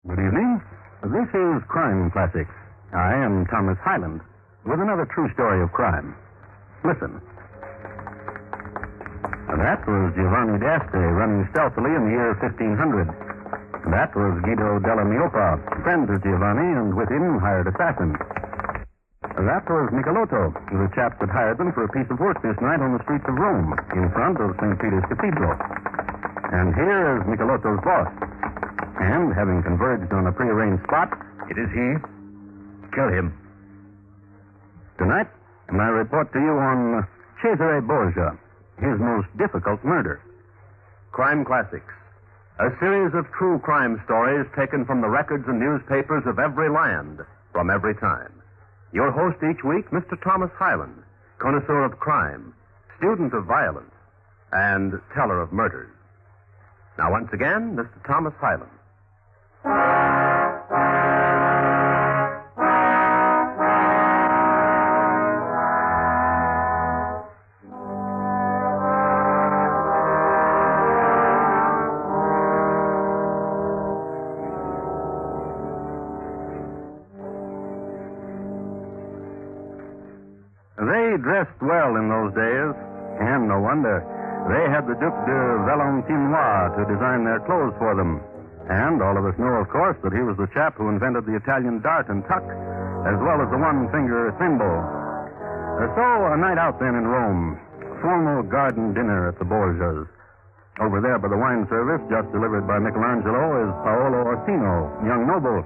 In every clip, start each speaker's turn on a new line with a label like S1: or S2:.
S1: Good evening. This is Crime Classics. I am Thomas Hyland with another true story of crime. Listen. That was Giovanni d'Este running stealthily in the year 1500. That was Guido della Miopa, friend of Giovanni, and with him hired assassin. That was Michelotto, the chap that hired them for a piece of work this night on the streets of Rome, in front of St. Peter's Cathedral. And here is Michelotto's boss. And, having converged on a prearranged spot,
S2: it is he. Kill him.
S1: Tonight, I report to you on Cesare Borgia, his most difficult murder.
S2: Crime Classics, a series of true crime stories taken from the records and newspapers of every land, from every time. Your host each week, Mr. Thomas Hyland, connoisseur of crime, student of violence, and teller of murders. Now, once again, Mr. Thomas Hyland.
S1: They dressed well in those days, and no wonder. They had the Duc de Valentinois to design their clothes for them. And all of us know, of course, that he was the chap who invented the Italian dart and tuck, as well as the one-finger thimble. So, a night out then in Rome, formal garden dinner at the Borgias. Over there by the wine service, just delivered by Michelangelo, is Paolo Orsino, young noble.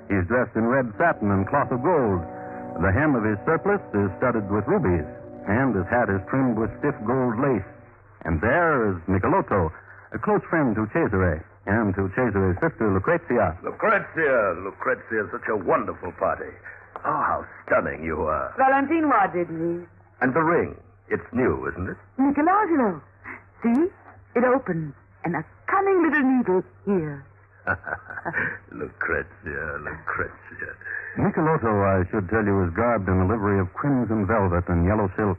S1: He's dressed in red satin and cloth of gold. The hem of his surplice is studded with rubies, and his hat is trimmed with stiff gold lace. And there is Michelotto, a close friend to Cesare, and to Cesare's sister, Lucrezia.
S2: Lucrezia, such a wonderful party. Oh, how stunning you are.
S3: Valentinois, didn't he?
S2: And the ring. It's new, isn't it?
S3: Michelangelo. See? It opens, and a cunning little needle here.
S2: Lucrezia.
S1: Michelotto, I should tell you, is garbed in a livery of crimson velvet and yellow silk.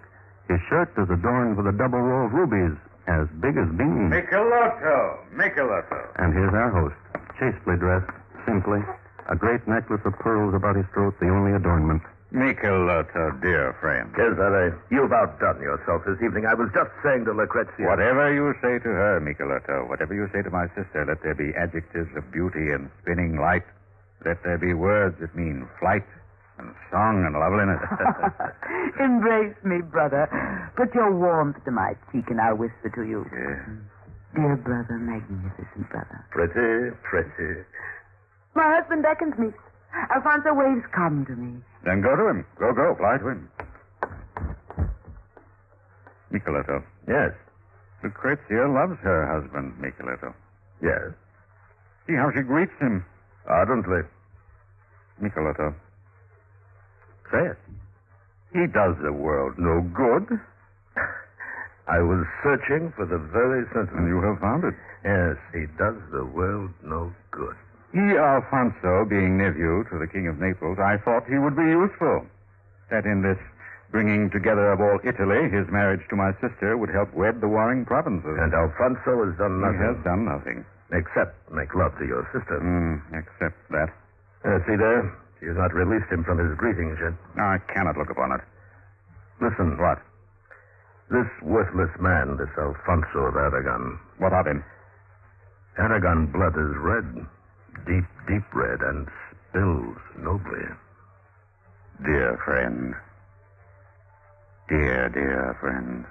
S1: His shirt is adorned with a double row of rubies, as big as beans.
S4: Michelotto.
S1: And here's our host, chastely dressed, simply, a great necklace of pearls about his throat, the only adornment.
S4: Michelotto, dear friend.
S2: Cesare, you've outdone yourself this evening. I was just saying to Lucrezia.
S4: Whatever you say to her, Michelotto, whatever you say to my sister, let there be adjectives of beauty and spinning light. Let there be words that mean flight and song and loveliness.
S3: Embrace me, brother. Put your warmth to my cheek, and I'll whisper to you.
S4: Yeah.
S3: Dear brother, magnificent brother.
S2: Pretty.
S3: My husband beckons me. Alfonso waves, come to me.
S4: Then go to him. Go. Fly to him. Michelotto.
S2: Yes.
S4: Lucrezia loves her husband, Michelotto.
S2: Yes.
S4: See how she greets him.
S2: Ardently.
S4: Michelotto.
S2: Say it.
S4: He does the world no good.
S2: I was searching for the very sentence.
S4: And you have found it.
S2: Yes, he does the world no good.
S4: He, Alfonso, being nephew to the King of Naples, I thought he would be useful. That in this bringing together of all Italy, his marriage to my sister would help wed the warring provinces.
S2: And Alfonso has done nothing.
S4: He has done nothing.
S2: Except make love to your sister.
S4: Except that.
S2: See there? She has not released him from his greetings yet.
S4: I cannot look upon it.
S2: Listen.
S4: What?
S2: This worthless man, this Alfonso of Aragon.
S4: What of him?
S2: Aragon blood is red. Deep red, and spills nobly.
S4: Dear friend. Dear friend.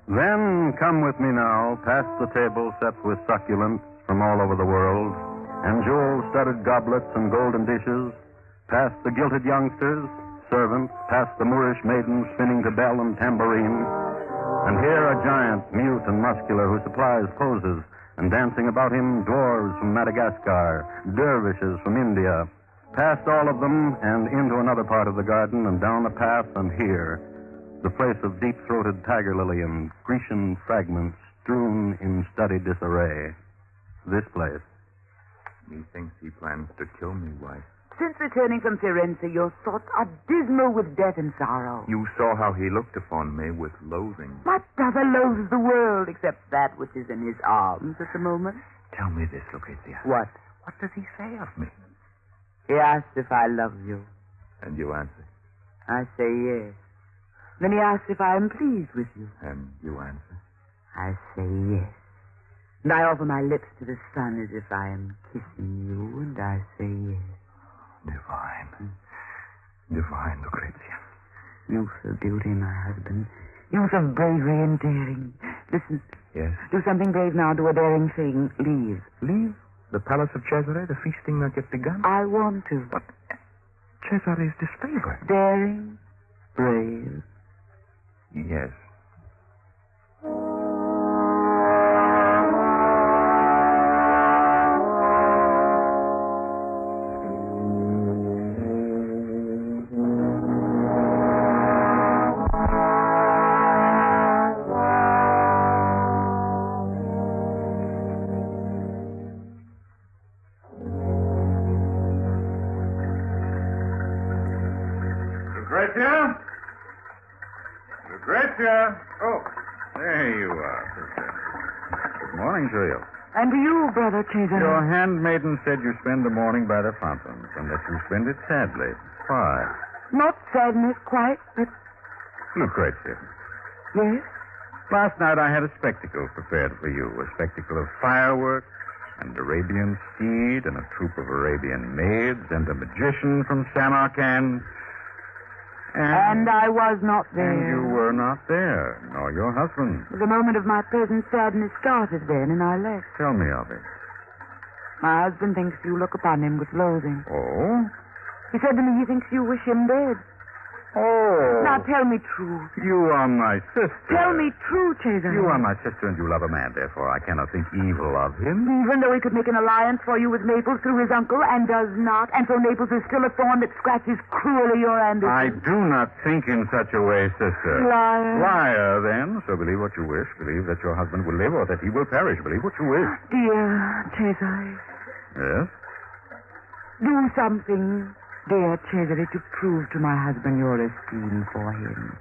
S1: Then come with me now, past the table set with succulents from all over the world, and jewel-studded goblets and golden dishes, past the gilded youngsters, servants, past the Moorish maidens spinning to bell and tambourine, and here a giant, mute and muscular, who supplies poses, and dancing about him dwarves from Madagascar, dervishes from India, past all of them and into another part of the garden and down the path, and here, the place of deep-throated tiger lily and Grecian fragments strewn in studied disarray. This place.
S5: Methinks he plans to kill me, wife.
S3: Since returning from Firenze, your thoughts are dismal with death and sorrow.
S5: You saw how he looked upon me with loathing.
S3: My brother loathes the world, except that which is in his arms at the moment.
S5: Tell me this, Lucrezia.
S3: What?
S5: What does he say of me?
S3: He asks if I love you.
S5: And you answer.
S3: I say yes. Then he asks if I am pleased with you.
S5: And you answer.
S3: I say yes. And I offer my lips to the sun as if I am kissing you, and I say yes.
S5: Divine. Divine, Lucrezia.
S3: Youth of beauty, my husband. Youth of bravery and daring. Listen.
S5: Yes?
S3: Do something brave now. Do a daring thing. Leave.
S5: Leave? The palace of Cesare? The feasting not yet begun?
S3: I want to.
S5: But Cesare is disfavored.
S3: Daring. Brave.
S5: Yes.
S4: Lucrezia? Lucrezia? Oh, there you are, sister. Good morning to you.
S3: And to you, brother Cesare.
S4: Your handmaiden said you spend the morning by the fountains, and that you spend it sadly. Why?
S3: Not sadness quite, but
S4: Lucrezia.
S3: yes.
S4: Last night I had a spectacle prepared for you. A spectacle of fireworks and Arabian steed and a troop of Arabian maids and a magician from Samarkand.
S3: And I was not there.
S4: And you were not there, nor your husband.
S3: The moment of my present sadness started then, and I left.
S4: Tell me of it.
S3: My husband thinks you look upon him with loathing.
S4: Oh?
S3: He said to me he thinks you wish him dead.
S4: Oh.
S3: Now tell me true.
S4: You are my sister.
S3: Tell me true, Cesare.
S4: You are my sister and you love a man, therefore I cannot think evil of him.
S3: Even though he could make an alliance for you with Naples through his uncle and does not, and so Naples is still a thorn that scratches cruelly your ambition.
S4: I do not think in such a way, sister.
S3: Liar.
S4: Liar, then. So believe what you wish. Believe that your husband will live or that he will perish. Believe what you wish.
S3: Dear Cesare,
S4: Yes?
S3: do something, dear Cesare, to prove to my husband your esteem for him.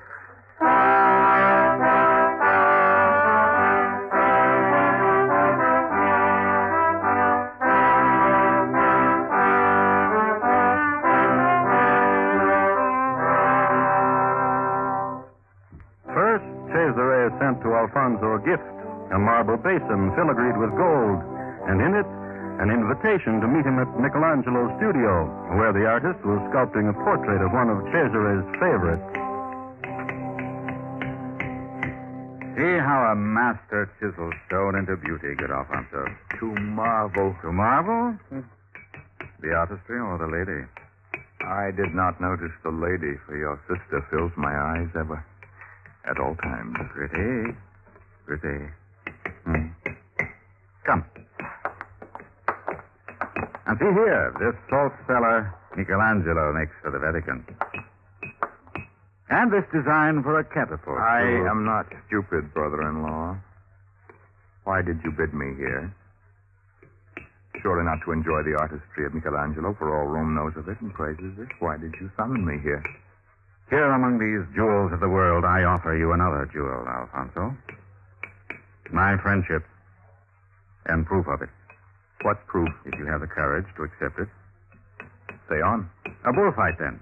S1: First, Cesare sent to Alfonso a gift, a marble basin filigreed with gold, and in it, an invitation to meet him at Michelangelo's studio, where the artist was sculpting a portrait of one of Cesare's favorites.
S4: See how a master chisels stone into beauty, good Alfonso.
S5: To marvel.
S4: To marvel? The artistry or the lady?
S5: I did not notice the lady, for your sister fills my eyes ever, at all times.
S4: Pretty. Pretty. Come. And see here, this salt cellar Michelangelo makes for the Vatican. And this design for a catapult.
S5: I am not stupid, brother-in-law. Why did you bid me here? Surely not to enjoy the artistry of Michelangelo, for all Rome knows of it and praises it. Why did you summon me here?
S4: Here among these jewels of the world, I offer you another jewel, Alfonso. My friendship. And proof of it.
S5: What proof?
S4: If you have the courage to accept it.
S5: Say on.
S4: A bullfight, then.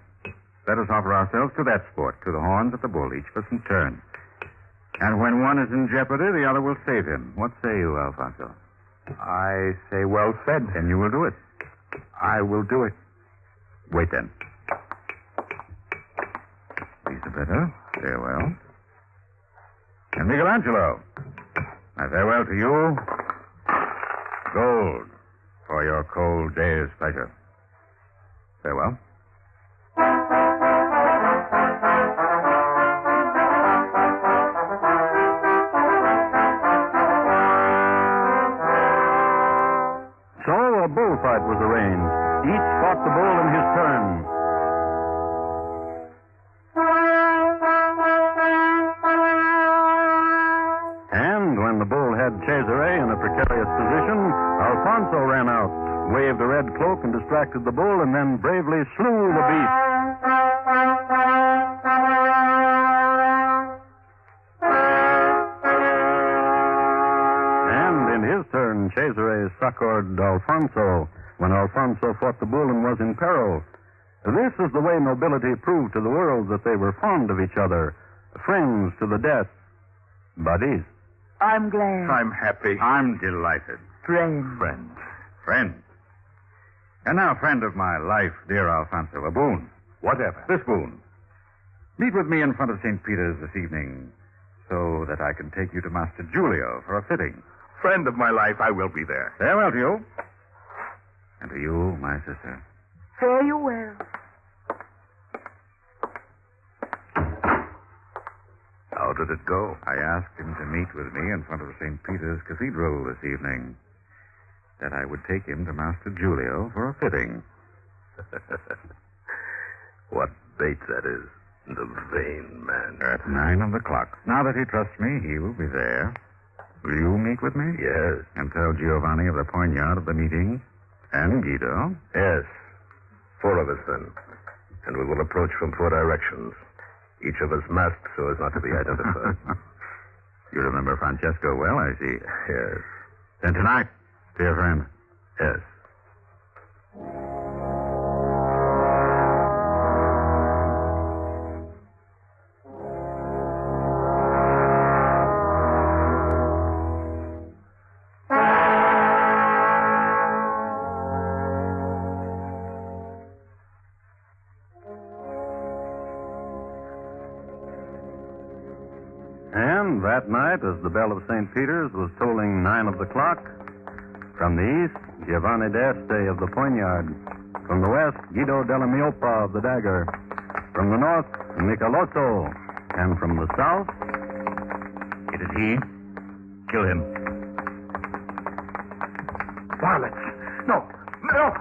S4: Let us offer ourselves to that sport, to the horns of the bull, each for some turn. And when one is in jeopardy, the other will save him. What say you, Alfonso?
S5: I say well said.
S4: Then you will do it.
S5: I will do it.
S4: Wait, then. These are better. Farewell. And Michelangelo, my farewell to you. Gold for your cold day's pleasure. Farewell.
S1: So a bullfight was arranged. Each fought the bull in his turn. And when the bull had Cesare in a precarious position, Alfonso ran out, waved a red cloak and distracted the bull, and then bravely slew the beast. And in his turn, Cesare succored Alfonso when Alfonso fought the bull and was in peril. This is the way nobility proved to the world that they were fond of each other, friends to the death, buddies.
S3: I'm glad.
S5: I'm happy.
S4: I'm delighted.
S3: Friend.
S4: Friend. And now, friend of my life, dear Alfonso, a boon.
S5: Whatever.
S4: This boon. Meet with me in front of St. Peter's this evening so that I can take you to Master Giulio for a fitting.
S5: Friend of my life, I will be there.
S4: Farewell to you. And to you, my sister.
S3: Fare you well.
S5: How did it go?
S4: I asked him to meet with me in front of St. Peter's Cathedral this evening, that I would take him to Master Giulio for a fitting.
S5: What bait that is. The vain man.
S4: At 9 o'clock. Now that he trusts me, he will be there. Will you meet with me?
S5: Yes.
S4: And tell Giovanni of the poignard of the meeting? And Guido?
S5: Yes. 4 of us, then. And we will approach from 4 directions. Each of us masked so as not to be identified.
S4: You remember Francesco well, I see.
S5: Yes.
S4: Then tonight, dear friend.
S5: Yes.
S1: And that night, as the bell of St. Peter's was tolling 9 of the clock, from the east, Giovanni d'Este of the poignard. From the west, Guido della Miopa of the dagger. From the north, Michelotto. And from the south...
S4: It is he. Kill him.
S5: Varlets. No. No.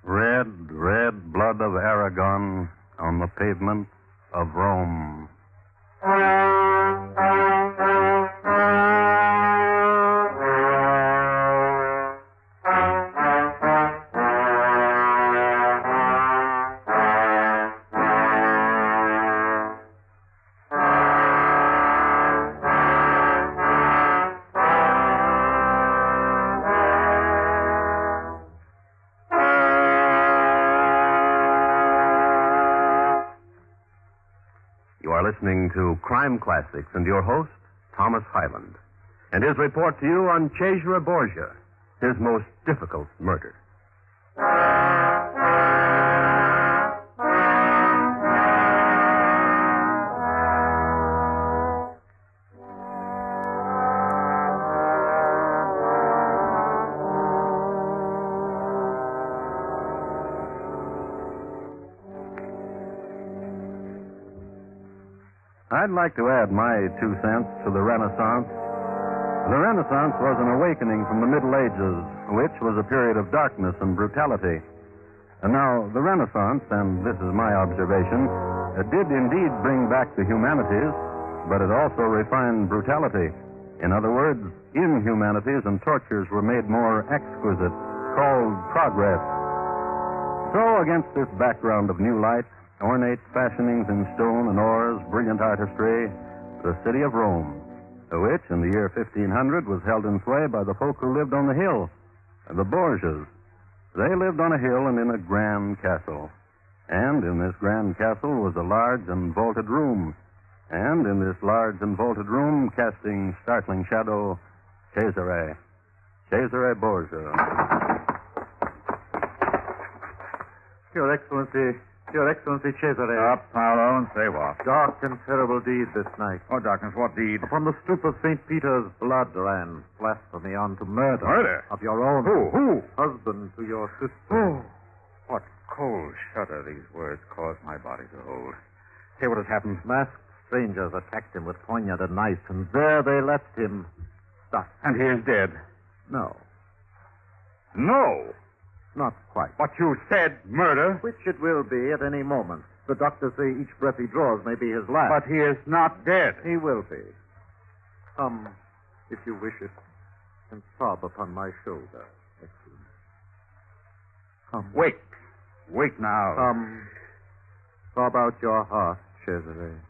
S1: Red blood of Aragon on the pavement of Rome.
S2: Listening to Crime Classics and your host, Thomas Hyland, and his report to you on Cesare Borgia, his most difficult murder.
S1: I'd like to add my 2 cents to the Renaissance. The Renaissance was an awakening from the Middle Ages, which was a period of darkness and brutality. And now, the Renaissance, and this is my observation, did indeed bring back the humanities, but it also refined brutality. In other words, inhumanities and tortures were made more exquisite, called progress. So, against this background of new light, ornate fashionings in stone and ores, brilliant artistry, the city of Rome, which in the year 1500 was held in sway by the folk who lived on the hill, the Borgias. They lived on a hill and in a grand castle. And in this grand castle was a large and vaulted room. And in this large and vaulted room, casting startling shadow, Cesare Borgia.
S6: Your Excellency Cesare.
S4: Up, Paolo, and say what?
S6: Dark and terrible deed this night.
S4: Oh, darkness, what deed?
S6: From the stoop of St. Peter's, blood ran blasphemy on to murder.
S4: Murder?
S6: Of your own.
S4: Who?
S6: Husband to your sister.
S4: Oh, what cold shudder these words caused my body to hold. Say what has happened.
S6: Masked strangers attacked him with poignard and knife, and there they left him stuck.
S4: And he is dead.
S6: No.
S4: No.
S6: Not quite.
S4: But you said murder.
S6: Which it will be at any moment. The doctors say each breath he draws may be his last.
S4: But he is not dead.
S6: He will be. Come, if you wish it, and sob upon my shoulder. Excellent. Come.
S4: Wait. Wait now.
S6: Come. Sob out your heart, Cesare.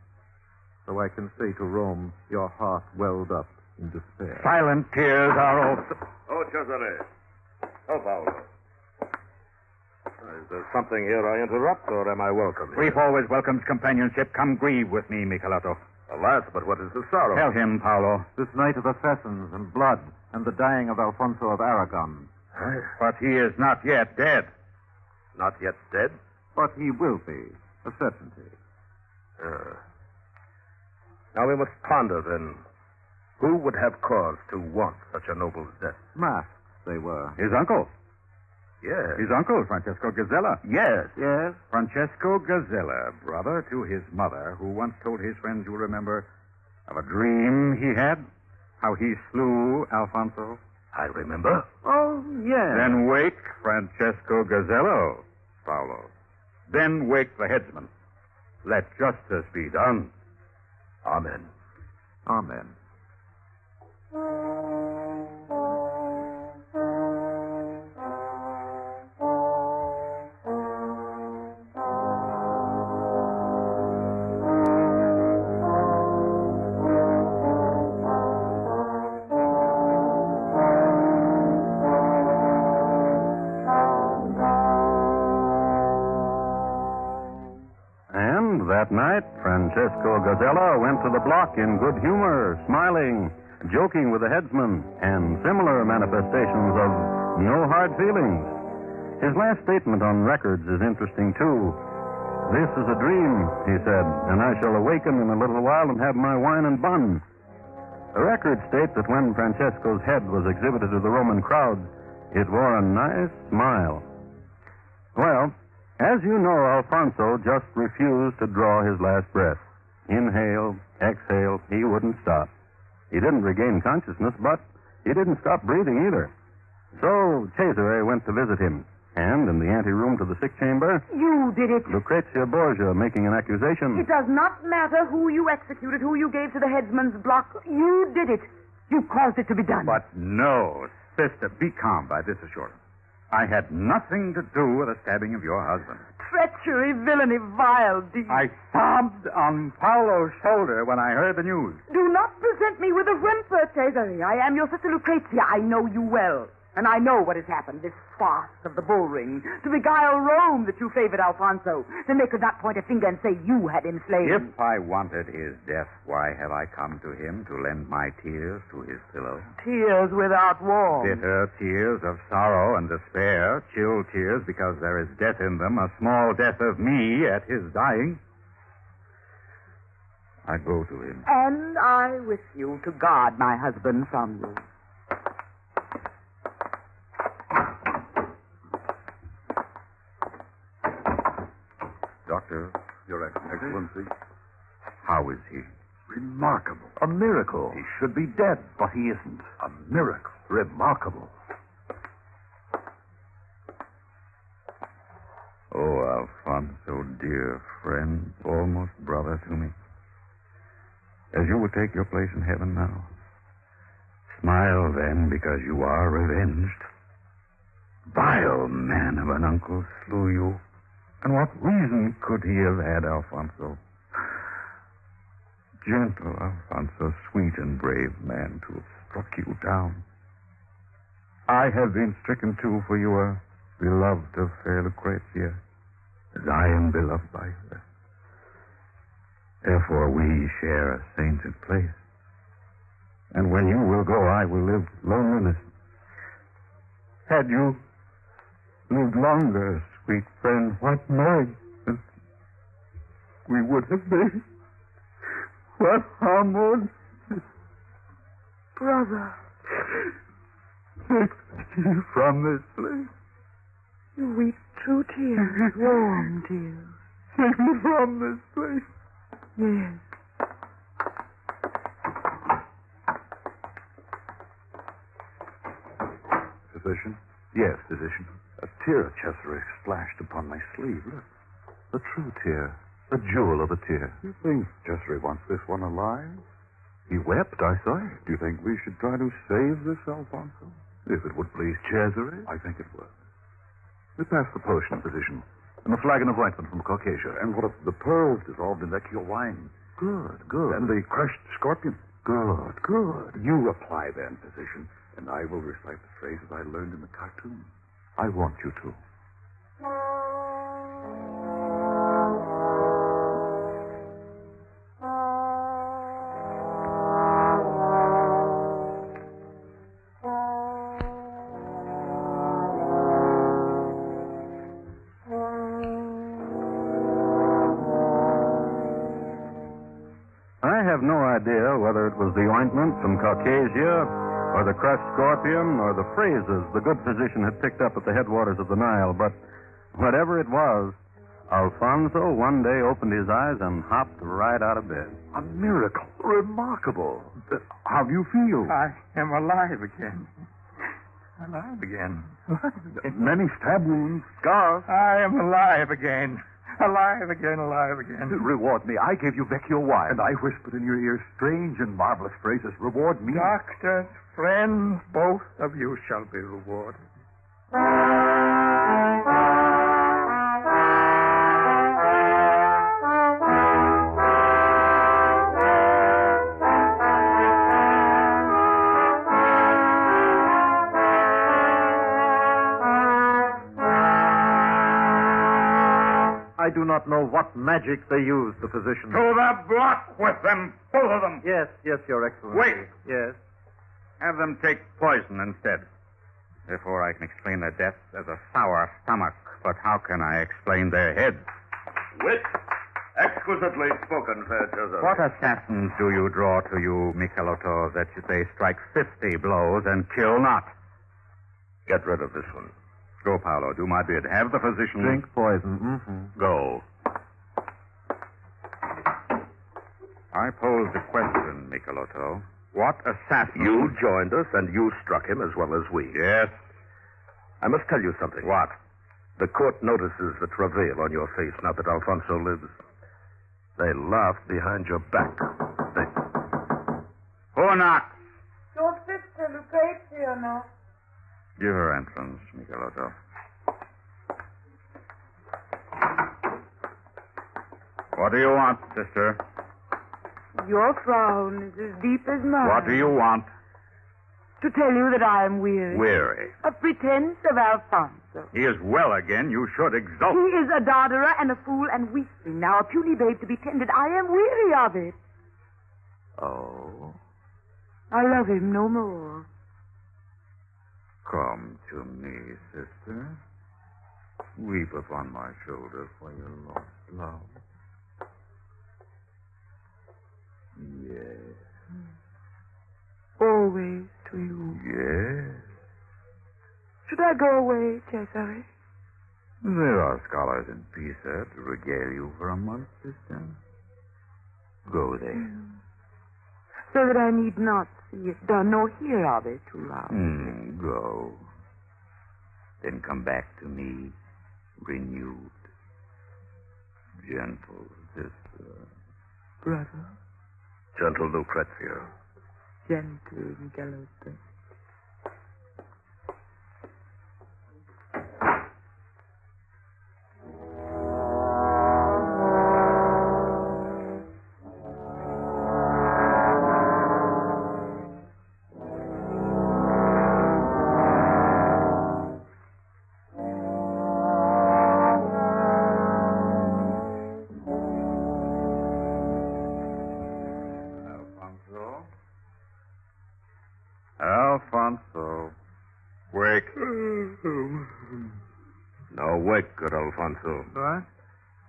S6: So I can say to Rome, your heart welled up in despair.
S4: Silent tears are also...
S2: Oh, Cesare. Oh, Paolo. Is there something here I interrupt, or am I welcome?
S4: Grief always welcomes companionship. Come grieve with me, Michelato.
S2: Alas, but what is the sorrow?
S4: Tell him, Paolo.
S6: This night of assassins and blood, and the dying of Alfonso of Aragon.
S4: But he is not yet dead.
S2: Not yet dead?
S6: But he will be, a certainty.
S2: Now we must ponder, then. Who would have cause to want such a noble's death?
S6: Masks they were.
S4: His uncle.
S2: Yes.
S4: His uncle, Francesco Gazella.
S2: Yes.
S6: Yes?
S4: Francesco Gazella, brother to his mother, who once told his friends, you remember, of a dream he had, how he slew Alfonso.
S2: I remember.
S6: Oh, yes.
S4: Then wake Francesco Gazella, Paolo. Then wake the headsman. Let justice be done.
S2: Amen.
S6: Amen.
S1: And that night, Francesco Gazella went to the block in good humor, smiling, joking with the headsman, and similar manifestations of no hard feelings. His last statement on records is interesting, too. "This is a dream," he said, "and I shall awaken in a little while and have my wine and bun." The records state that when Francesco's head was exhibited to the Roman crowd, it wore a nice smile. Well, as you know, Alfonso just refused to draw his last breath. Inhale, exhale, he wouldn't stop. He didn't regain consciousness, but he didn't stop breathing either. So Cesare went to visit him, and in the anteroom to the sick chamber,
S3: You did it.
S1: Lucrezia Borgia making an accusation.
S3: It does not matter who you executed, who you gave to the headsman's block. You did it. You caused it to be done.
S4: But no, sister, be calm by this assurance. I had nothing to do with the stabbing of your husband.
S3: Treachery, villainy, vile deed.
S4: I sobbed on Paolo's shoulder when I heard the news.
S3: Do not present me with a whimper, Cesare. I am your sister Lucrezia. I know you well. And I know what has happened, this farce of the bull ring, to beguile Rome that you favored Alfonso. Then they could not point a finger and say you had him slain.
S4: If I wanted his death, why have I come to him to lend my tears to his pillow?
S3: Tears without warmth.
S4: Bitter tears of sorrow and despair, chill tears because there is death in them, a small death of me at his dying. I go to him.
S3: And I wish you to guard my husband from you.
S4: Doctor,
S5: Your Excellency.
S4: how is he?
S5: Remarkable. A miracle. He should be dead, but he isn't. A miracle. Remarkable.
S4: Oh, Alfonso, dear friend, almost brother to me. As you would take your place in heaven now. Smile then, because you are revenged. Vile man of an uncle slew you. And what reason could he have had, Alfonso? Gentle Alfonso, sweet and brave man, to have struck you down. I have been stricken too, for you are beloved of fair Lucrezia, as I am beloved by her. Therefore we share a sainted place. And when you will go, I will live loneliness. Had you lived longer, sweet friend, what merriment we would have made. What harmony.
S3: Brother,
S4: Take me from this place.
S3: you weep true tears, warm tears.
S4: Take me from this place.
S3: Yes.
S5: Physician? Yes, physician.
S4: A tear, Cesare, splashed upon my sleeve. Look.
S5: A true tear. A jewel of a tear.
S4: You think Cesare wants this one alive?
S5: He wept, I saw it.
S4: Do you think we should try to save this, Alfonso?
S5: If it would please Cesare.
S4: I think it would.
S5: Pass the potion, physician. And a flagon of ointment from Caucasia.
S4: And what of the pearls dissolved in Vecchio wine?
S5: Good, good.
S4: And the crushed scorpion?
S5: Good, good.
S4: You apply then, physician, and I will recite the phrases I learned in the cartoon.
S5: I want you to.
S1: I have no idea whether it was the ointment from Caucasia, or the crushed scorpion, or the phrases the good physician had picked up at the headwaters of the Nile, but whatever it was, Alfonso one day opened his eyes and hopped right out of bed.
S4: A miracle. Remarkable. How do you feel?
S6: I am alive again. Alive again.
S4: Many stab wounds, scars.
S6: I am alive again. Alive again, alive again.
S4: Reward me. I gave you Vecchio wine. And I whispered in your ear strange and marvelous phrases. Reward me.
S6: Doctors, friends, both of you shall be rewarded.
S2: I do not know what magic they used, the physician.
S7: To the block with them, both of them.
S2: Yes, Your Excellency.
S7: Wait.
S2: Yes.
S7: Have them take poison instead. Therefore, I can explain their deaths as a sour stomach. But how can I explain their heads?
S5: Wit. Exquisitely spoken, Fair Cesare.
S7: What assassins do you draw to you, Michelotto, that they strike 50 blows and kill not?
S5: Get rid of this one.
S7: Go, Paolo. Do my bid. Have the physician...
S2: Drink poison. Mm-hmm.
S7: Go. I posed a question, Michelotto. What assassin...
S5: You joined us, and you struck him as well as we.
S7: Yes.
S5: I must tell you something.
S7: What?
S5: The court notices the travail on your face now that Alfonso lives. They laughed behind your back.
S7: Who knocks?
S3: Your sister, Lucrezia, no?
S7: Give her entrance, Michelotto. What do you want, sister?
S3: Your frown is as deep as mine.
S7: What do you want?
S3: To tell you that I am weary.
S7: Weary.
S3: Of pretense of Alfonso.
S7: He is well again. You should exult.
S3: He is a dodderer and a fool and weakling. Now, a puny babe to be tended. I am weary of it.
S4: Oh.
S3: I love him no more.
S4: Come to me, sister. Weep upon my shoulder for your lost love. Yes.
S3: Always to you.
S4: Yes.
S3: Should I go away, Cesare?
S4: There are scholars in Pisa to regale you for a month, sister. Go there.
S3: So that I need not see it done nor hear of it too loud.
S4: Go. Then come back to me, renewed. Gentle sister.
S3: Brother.
S5: Gentle Lucrezia.
S3: Gentle Michelotto.
S7: Alfonso. Wake.
S5: Now wake, good Alfonso,
S6: What?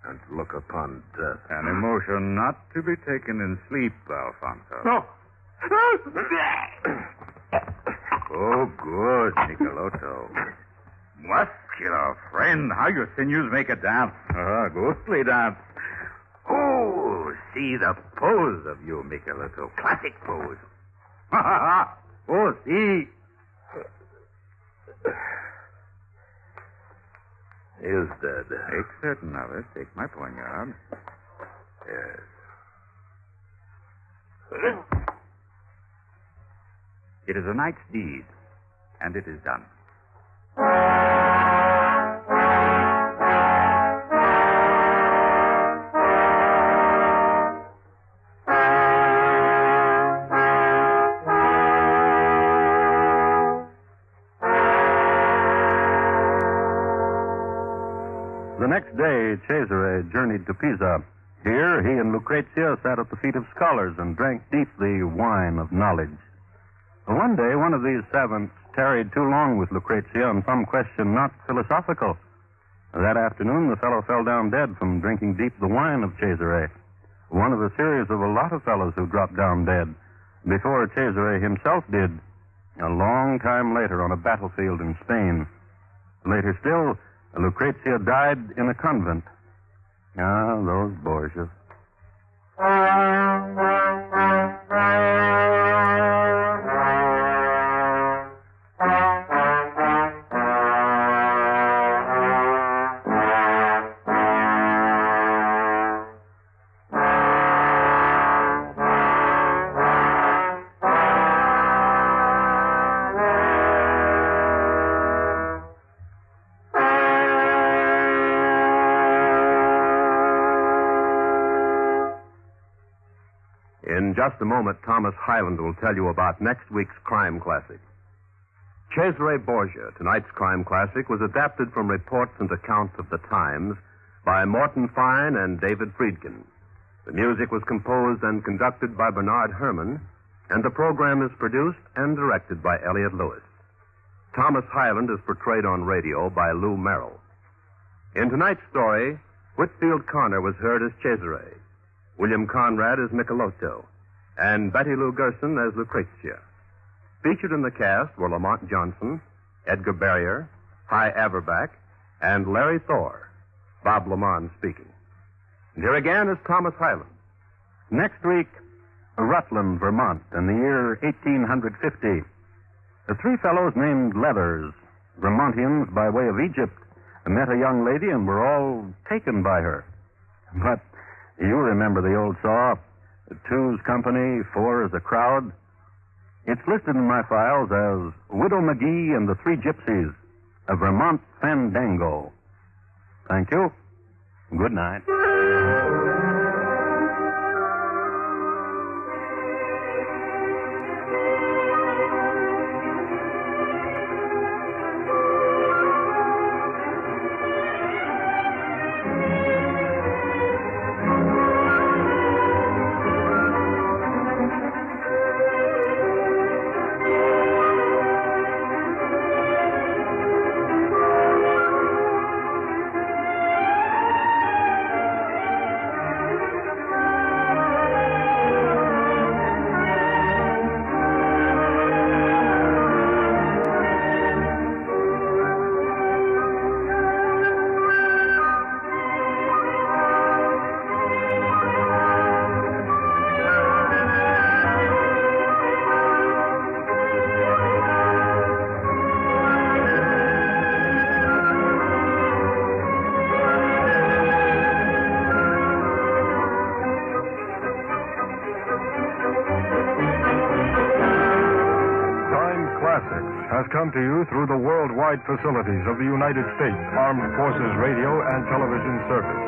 S5: and look upon death.
S7: An emotion not to be taken in sleep, Alfonso.
S6: No.
S7: Oh, good, Michelotto. Muscular friend, how your sinews make a dance. Ghostly dance. Oh, see the pose of you, Michelotto. Classic pose. Ha, ha, ha. Oh, see.
S2: is dead.
S4: Take certain of it. Take my poignard.
S2: Yes.
S4: It is a night's deed, and it is done.
S1: The next day, Cesare journeyed to Pisa. Here, he and Lucrezia sat at the feet of scholars and drank deep the wine of knowledge. One day, one of these savants tarried too long with Lucrezia on some question not philosophical. That afternoon, the fellow fell down dead from drinking deep the wine of Cesare, one of a series of a lot of fellows who dropped down dead before Cesare himself did, a long time later on a battlefield in Spain. Later still, Lucrezia died in a convent. Ah, those Borgias.
S2: In just a moment, Thomas Hyland will tell you about next week's crime classic. Cesare Borgia, tonight's crime classic, was adapted from reports and accounts of the times by Morton Fine and David Friedkin. The music was composed and conducted by Bernard Herrmann, and the program is produced and directed by Elliot Lewis. Thomas Hyland is portrayed on radio by Lou Merrill. In tonight's story, Whitfield Connor was heard as Cesare, William Conrad as Michelotto, and Betty Lou Gerson as Lucrezia. Featured in the cast were Lamont Johnson, Edgar Barrier, Hy Averback, and Larry Thor. Bob Lamont speaking. And here again is Thomas Hyland.
S1: Next week, Rutland, Vermont, in the year 1850. The three fellows named Leathers, Vermontians by way of Egypt, met a young lady and were all taken by her. But you remember the old saw, two's company, four is a crowd. It's listed in my files as Widow McGee and the Three Gypsies, a Vermont fandango. Thank you. Good night.
S8: Has come to you through the worldwide facilities of the United States Armed Forces Radio and Television Service.